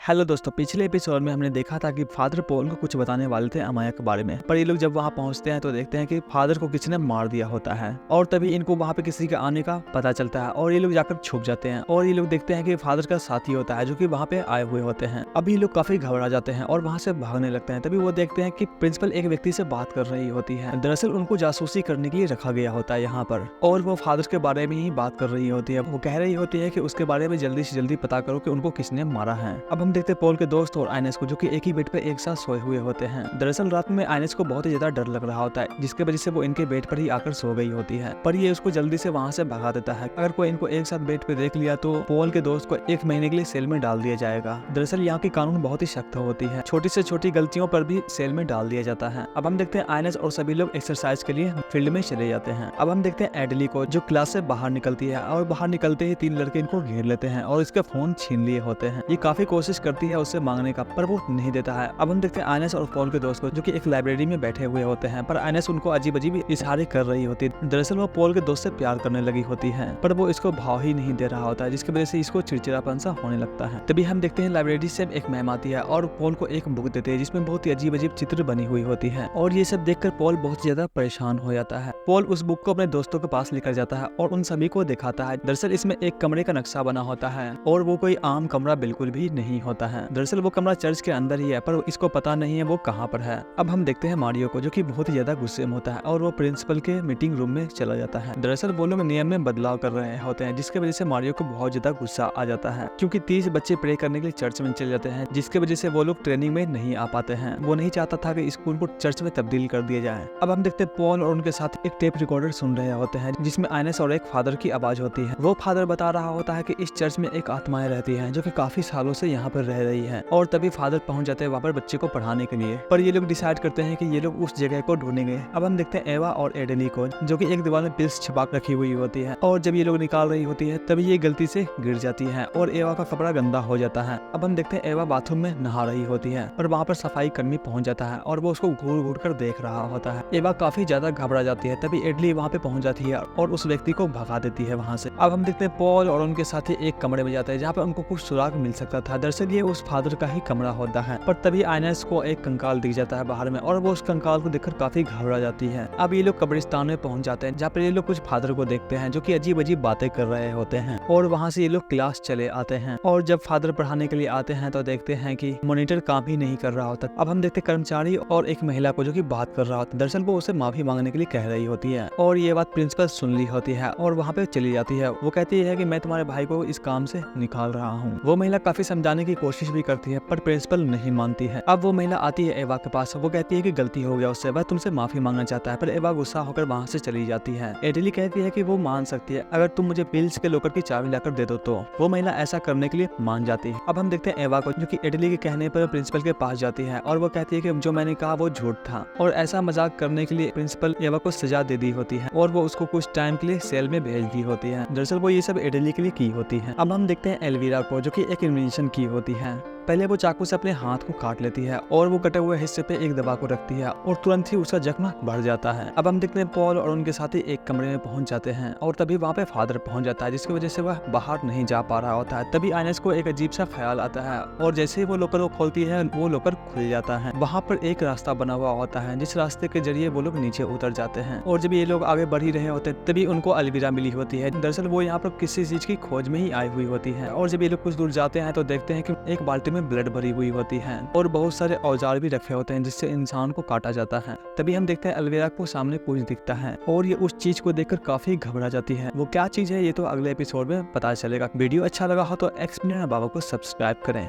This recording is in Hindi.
हेलो दोस्तों, पिछले एपिसोड में हमने देखा था कि फादर पॉल को कुछ बताने वाले थे अमाया के बारे में, पर ये लोग जब वहाँ पहुँचते हैं तो देखते हैं कि फादर को किसी ने मार दिया होता है और तभी इनको वहाँ पे किसी के आने का पता चलता है और ये लोग जाकर छुप जाते हैं और ये लोग देखते हैं कि फादर का साथी होता है जो कि वहाँ पे आए हुए होते हैं। अभी लोग काफी घबरा जाते हैं और वहाँ से भागने लगते हैं। तभी वो देखते हैं कि प्रिंसिपल एक व्यक्ति से बात कर रही होती है। दरअसल उनको जासूसी करने के लिए रखा गया होता है यहाँ पर और वो फादर के बारे में ही बात कर रही होती है। वो कह रही होती है कि उसके बारे में जल्दी से जल्दी पता करो कि उनको किसने मारा है। अब हम देखते हैं पॉल के दोस्त और आइनेस को, जो कि एक ही बेड पे एक साथ सोए हुए होते हैं। दरअसल रात में आइनेस को बहुत ही ज्यादा डर लग रहा होता है, जिसके वजह से वो इनके बेड पर ही आकर सो गई होती है, पर ये उसको जल्दी से वहाँ से भगा देता है। अगर कोई इनको एक साथ बेड पे देख लिया तो पॉल के दोस्त को 1 महीने के लिए सेल में डाल दिया जाएगा। दरअसल यहाँ की कानून बहुत ही सख्त होती है, छोटी से छोटी गलतियों पर भी सेल में डाल दिया जाता है। अब हम देखते हैं आइनेस और सभी लोग एक्सरसाइज के लिए फील्ड में चले जाते हैं। अब हम देखते हैं एडली को, जो क्लास से बाहर निकलती है और बाहर निकलते ही 3 लड़के इनको घेर लेते हैं और इसका फोन छीन लिए होते हैं। ये काफी कोशिश करती है उससे मांगने का, पर वो नहीं देता है। अब हम देखते हैं आइनेस और पॉल के दोस्त को, जो कि एक लाइब्रेरी में बैठे हुए होते हैं, पर आइनेस उनको अजीब अजीब इशारे कर रही होती है। दरअसल वो पॉल के दोस्त से प्यार करने लगी होती है, पर वो इसको भाव ही नहीं दे रहा होता है, जिसकी वजह से इसको चिड़चिड़ापन सा होने लगता है। तभी हम देखते हैं लाइब्रेरी से एक मैम आती है और पॉल को एक बुक देते हैं जिसमें बहुत ही अजीब अजीब चित्र बनी हुई होती है और ये सब देखकर पॉल बहुत ज्यादा परेशान हो जाता है। पॉल उस बुक को अपने दोस्तों के पास लेकर जाता है और उन सभी को दिखाता है। दरअसल इसमें एक कमरे का नक्शा बना होता है और वो कोई आम कमरा बिल्कुल भी नहीं होता है। दरअसल वो कमरा चर्च के अंदर ही है, पर इसको पता नहीं है वो कहाँ पर है। अब हम देखते हैं मारियो को, जो कि बहुत ही ज्यादा गुस्से में होता है और वो प्रिंसिपल के मीटिंग रूम में चला जाता है। दरअसल वो लोग नियम में बदलाव कर रहे होते हैं, जिसकी वजह से मारियो को बहुत ज्यादा गुस्सा आ जाता है, क्योंकि 30 बच्चे प्रे करने के लिए चर्च में चले जाते हैं, जिसकी वजह से वो लोग ट्रेनिंग में नहीं आ पाते हैं। वो नहीं चाहता था कि स्कूल को चर्च में तब्दील कर दिया जाए। अब हम देखते हैं पॉल और उनके साथ एक टेप रिकॉर्डर सुन रहे होते हैं, जिसमें आइनेस और एक फादर की आवाज होती है। वो फादर बता रहा होता है कि इस चर्च में एक आत्माएं रहती हैं जो कि काफी सालों से यहाँ पर रह रही है, और तभी फादर पहुंच जाते हैं वहाँ पर बच्चे को पढ़ाने के लिए। पर ये लोग डिसाइड करते हैं कि ये लोग उस जगह को ढूंढेंगे। अब हम देखते हैं एवा और एडली को, जो कि एक दीवार में पिल्स छुपा रखी हुई होती है, और जब ये लोग निकाल रही होती है तभी ये गलती से गिर जाती है और एवा का कपड़ा गंदा हो जाता है। अब हम देखते हैं एवा बाथरूम में नहा रही होती है और वहाँ पर सफाई कर्मी पहुंच जाता है और वो उसको घूर घूर कर देख रहा होता है। एवा काफी ज्यादा घबरा जाती है। तभी एडली वहाँ पे पहुंच जाती है और उस व्यक्ति को भगा देती है वहाँ से। अब हम देखते हैं पॉल और उनके साथी एक कमरे में जाते हैं जहाँ पे उनको कुछ सुराग मिल सकता था। दरअसल ये उस फादर का ही कमरा होता है, पर तभी आइनेस को एक कंकाल दिख जाता है बाहर में और वो उस कंकाल को देखकर काफी घबरा जाती है। अब ये लोग कब्रिस्तान में पहुंच जाते हैं, जहाँ पर ये लोग कुछ फादर को देखते हैं जो कि अजीब अजीब बातें कर रहे होते हैं, और वहाँ से ये लोग क्लास चले आते हैं। और जब फादर पढ़ाने के लिए आते हैं तो देखते हैं कि मॉनिटर काम ही नहीं कर रहा होता। अब हम देखते हैं कर्मचारी और एक महिला को, जो कि बात कर रहा होता है। दरअसल वो उसे माफी मांगने के लिए कह रही होती है और ये बात प्रिंसिपल सुन ली होती है और वहाँ पे चली जाती है। वो कहती है कि मैं तुम्हारे भाई को इस काम से निकाल रहा हूँ। वो महिला काफी समझाने की कोशिश भी करती है, पर प्रिंसिपल नहीं मानती है। अब वो महिला आती है एवा के पास। वो कहती है कि गलती हो गया उससे, वह तुमसे माफी मांगना चाहता है, पर एवा गुस्सा होकर वहाँ से चली जाती है। एडली कहती है कि वो मान सकती है अगर तुम मुझे पिल्स के लॉकर की चाबी लाकर दे दो तो। वो महिला ऐसा करने के लिए मान जाती है। अब हम देखते हैं एवा को, जो कि एडली के कहने पर प्रिंसिपल के पास जाती है और वो कहती है कि जो मैंने कहा वो झूठ था, और ऐसा मजाक करने के लिए प्रिंसिपल एवा को सजा दे दी होती है और वो उसको कुछ टाइम के लिए सेल में भेज दी होती है। दरअसल वो ये सब एडली के लिए की होती है। अब हम देखते हैं एल्वीरा को, जो कि एक इन्वेंशन की होती है। पहले वो चाकू से अपने हाथ को काट लेती है और वो कटे हुए हिस्से पे एक दवा को रखती है और तुरंत ही उसका जख्म बढ़ जाता है। अब हम देखते हैं पॉल और उनके साथी एक कमरे में पहुंच जाते हैं और तभी वहाँ पे फादर पहुंच जाता है, जिसकी वजह से वह बाहर नहीं जा पा रहा होता है। तभी आइनेस को एक अजीब सा ख्याल आता है और जैसे ही वो लॉकर खोलती है वो लॉकर खुल जाता है। वहाँ पर एक रास्ता बना हुआ होता है, जिस रास्ते के जरिए वो लोग नीचे उतर जाते हैं, और जब ये लोग आगे बढ़ ही रहे होते हैं तभी उनको अलविरा मिली होती है। दरअसल वो यहाँ पर किसी चीज की खोज में ही आई हुई होती है, और जब ये लोग कुछ दूर जाते हैं तो देखते हैं कि एक बाल्टी में ब्लड भरी हुई होती है और बहुत सारे औजार भी रखे होते हैं जिससे इंसान को काटा जाता है। तभी हम देखते हैं अलविरा को सामने कुछ दिखता है और ये उस चीज को देखकर काफी घबरा जाती है। वो क्या चीज है ये तो अगले एपिसोड में पता चलेगा। वीडियो अच्छा लगा हो तो एक्सप्लेनर बाबा को सब्सक्राइब करें।